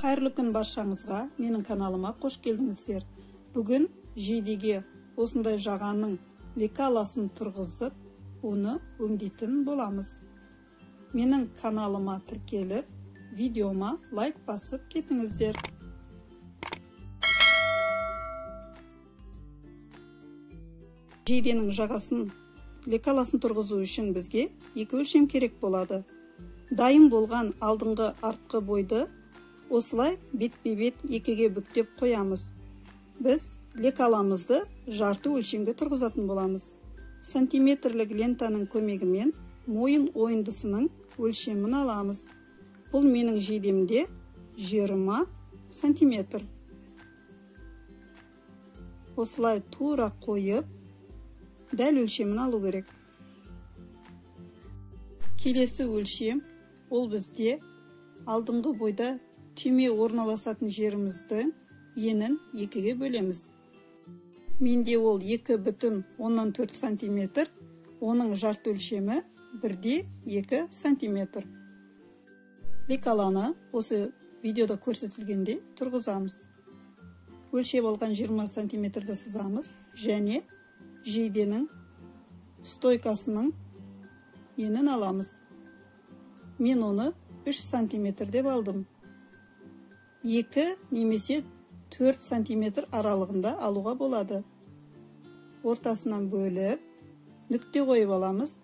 Қайырлы күн баршаңызға, менің каналыма қош келдіңіздер. Бүгін жейдеге осындай жағаның лекаласын тұрғызып, оны өңдейтін боламыз. Менің каналыма тіркеліп, видеома лайк басып кетіңіздер. Жейденің жағасын лекаласын тұрғызу үшін бізге екі өлшем керек болады. Дайын болған алдыңғы артқы бойды осылай бетпе-бет екіге бүктеп қоямыз. Біз лекаламызды жарты өлшемге тұрғызатын боламыз. Сантиметрлік лентаның көмегімен мойын ойындысының өлшемін аламыз. Бұл менің жейдемде 20 сантиметр. Осылай тура қойып, дәл өлшемін алу керек. Келесі өлшем, ол бізде алдыңғы бойда түйме орналасатын жерімізді енін екіге бөлеміз. Менде ол 2,4 сантиметр, оның жарты өлшемі 1,2 сантиметр. Лекаланы осы видеода көрсетілгенде тұрғызамыз. Өлшеп алған 20 сантиметрді сызамыз және жейденің стойкасының енін аламыз. Мен оны 3 сантиметр деп алдым. 2 немесе 4 сантиметр аралығында алуға болады. Ортасынан бөліп, нүкте қойып аламыз.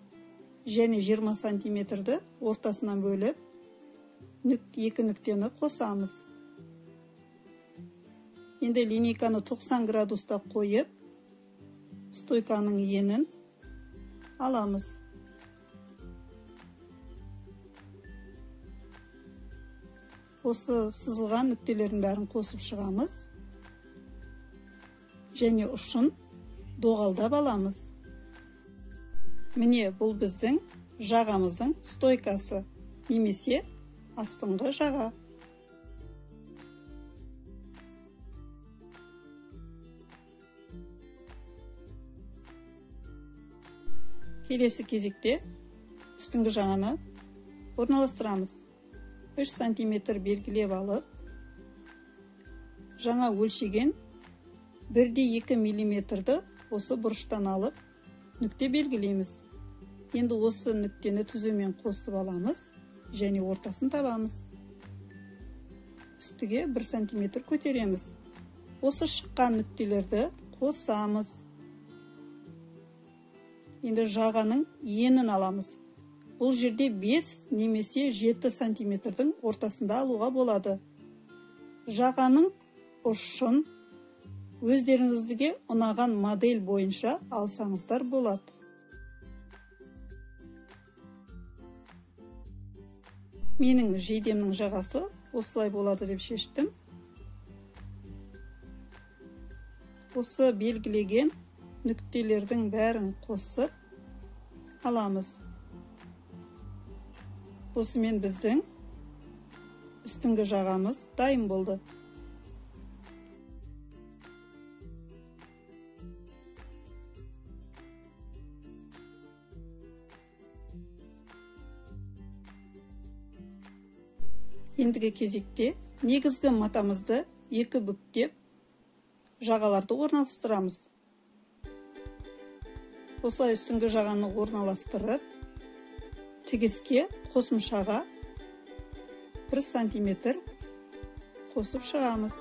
Және 20 сантиметрді ортасынан бөліп, 2 нүктені қосамыз. Енді линейканы 90 градуста қойып, стойканың енін аламыз. Осы сызылған нүктелердің бәрін қосып шығамыз. Және ұшын доғалдап аламыз. Міне бұл біздің жағамыздың стойкасы, немесе астыңғы жаға. Келесі кезекте үстіңгі жағаны орналастырамыз. 3 сантиметр белгілеп алып, жаңа өлшеген 1,2 миллиметрді осы бұрыштан алып, нүкте белгілейміз. Енді осы нүктені түзумен қосып аламыз және ортасын табамыз. Үстіге 1 сантиметр көтереміз. Осы шыққан нүктелерді қосамыз. Енді жағаның енін аламыз. Бұл жерде 5 немесе 7 сантиметрдің ортасында алуға болады. Жағаның ұшын өздеріңізге ұнаған модель бойынша алсаңыздар болады. Менің жейдемнің жағасы осылай болады деп шештім. Осы белгілеген нүктелердің бәрін қосып аламыз. Осымен біздің үстіңгі жағамыз дайын болды. Ендігі кезекте негізгі матамызды 2 бүктеп жағаларды орналастырамыз. Осылай үстіңгі жағаны орналастырып, тігіске қосымшаға 1 сантиметр қосып шығамыз.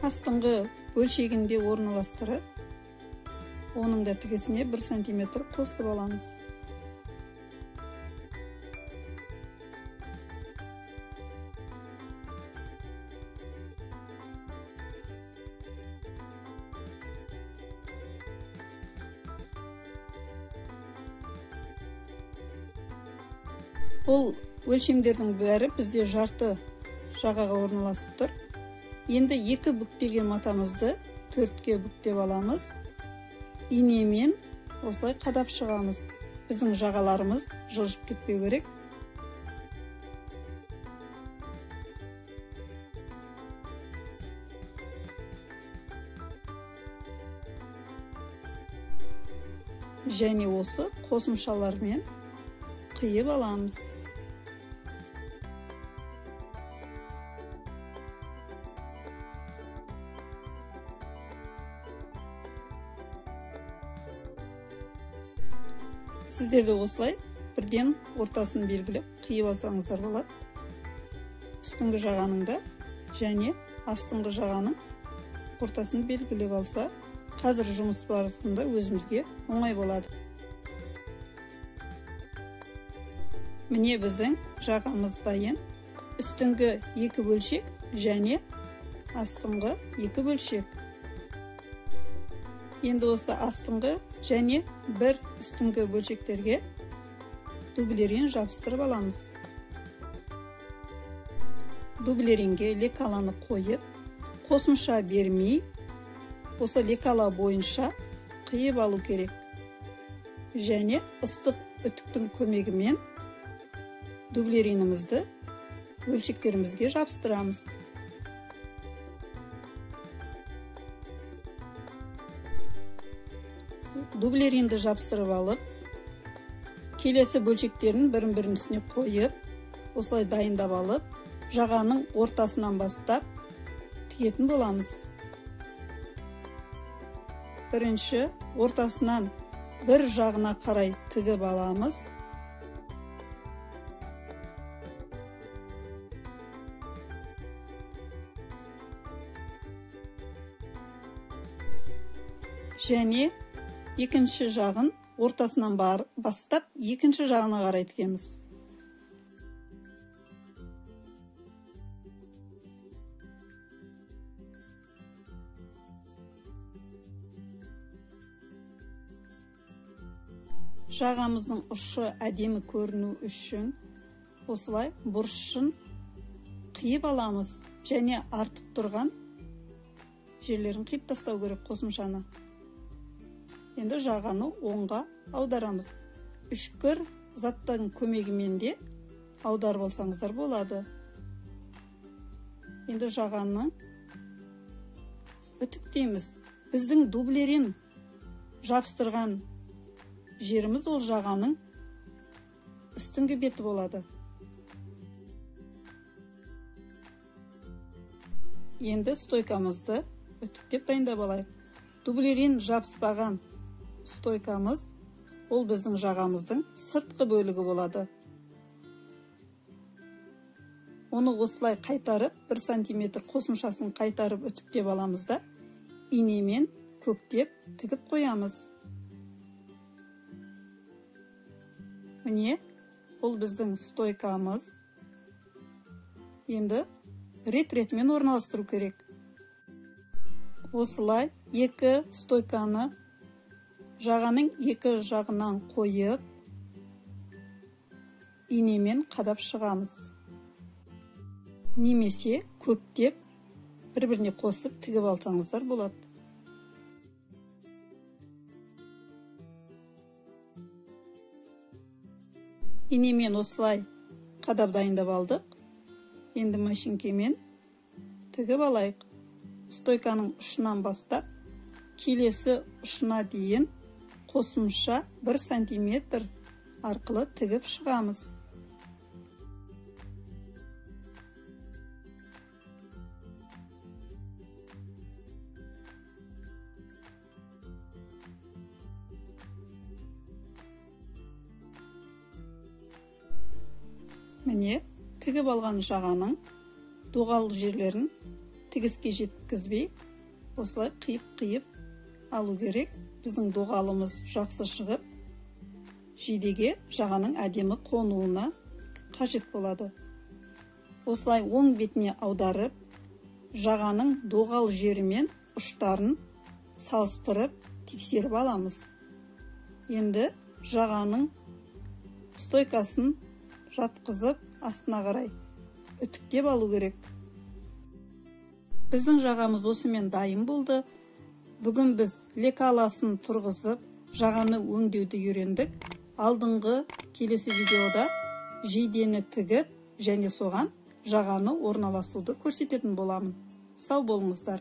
Астыңғы өлшегінде орналастырып, оның да тігісіне 1 сантиметр қосып аламыз. Бұл өлшемдердің бәрі бізде жарты жағаға орналасып тұр. Енді 2 бүктелген матамызды 4-ке бүктеп аламыз. Инемен осылай қадап шығамыз. Біздің жағаларымыз жылжып кетпеу керек. және осы қосымшалармен қиып аламыз. Сіздер де осылай бірден ортасын белгілеп қиып алсаңыздар болады. Үстіңгі жағаның да және астыңғы жағаның ортасын белгілеп алса, қазір жұмыс барысында өзімізге оңай болады. Міне біздің жағамыз дайын. Үстіңгі 2 бөлшек және астыңғы 2 бөлшек. Енді осы астыңғы және бір үстіңгі бөлшектерге дублерин жабыстырып аламыз. Дублеринге лекаланы қойып, қосымша бермей, осы лекала бойынша қиып алу керек. Және ыстық үтіктің көмегімен дублеринімізді бөлшектерімізге жабыстырамыз. Дублеринді жабыстырып алып, келесі бөлшектерін бірін-бірінің үстіне қойып, осылай дайындап алып, жағаның ортасынан бастап тігетін боламыз. Бірінші ортасынан бір жағына қарай тігіп аламыз. Және екінші жағын ортасынан бастап екінші жағына қарай тігеміз. Жағамыздың ұшы әдемі көріну үшін осылай бұрышын қиып аламыз және артып тұрған жерлерін қиып тастау керек қосымшаны. Енді жағаны оңға аударамыз. Үшкір заттың көмегімен де аударып алсаңыздар болады. Енді жағаны үтіктейміз. Біздің дублерин жабыстырған жеріміз ол жағаның үстіңгі беті болады. Енді стойкамызды үтіктеп дайындап алайық. Дублерин жабыспаған стойкамыз ол біздің жағамыздың сыртқы бөлігі болады. Оны осылай қайтарып, 1 сантиметр қосымшасын қайтарып үтіктеп аламыз да, инемен көктеп тігіп қоямыз. Міне, ол біздің стойкамыз. Енді рет-ретімен орналастыру керек. Осылай 2 стойканы жағаның 2 жағынан қойып, инемен қадап шығамыз. Немесе көктеп, бір-біріне қосып тігіп алсаңыздар болады. Инемен осылай қадап дайындап алдық. Енді машинкемен тігіп алайық. Стойканың ұшынан бастап, келесі ұшына дейін қосымша 1 сантиметр арқылы тігіп шығамыз. Міне, тігіп алған жағаның доғал жерлерін тігіске жеткізбей, осылай қиып алу керек. Біздің доғалымыз жақсы шығып, жейдеге жағаның әдемі қонуына қажет болады. Осылай оң бетіне аударып, жағаның доғал жерімен ұштарын салыстырып, тексеріп аламыз. Енді жағаның стойкасын жатқызып, астына қарай үтіктеп алу керек. Біздің жағамыз осымен дайын болды. Бүгін біз лекаласын тұрғызып, жағаны өңдеуді үйрендік. Алдыңғы келесі видеода жейдені тігіп, және соған жағаны орналасуды көрсететін боламын. Сау болыңыздар.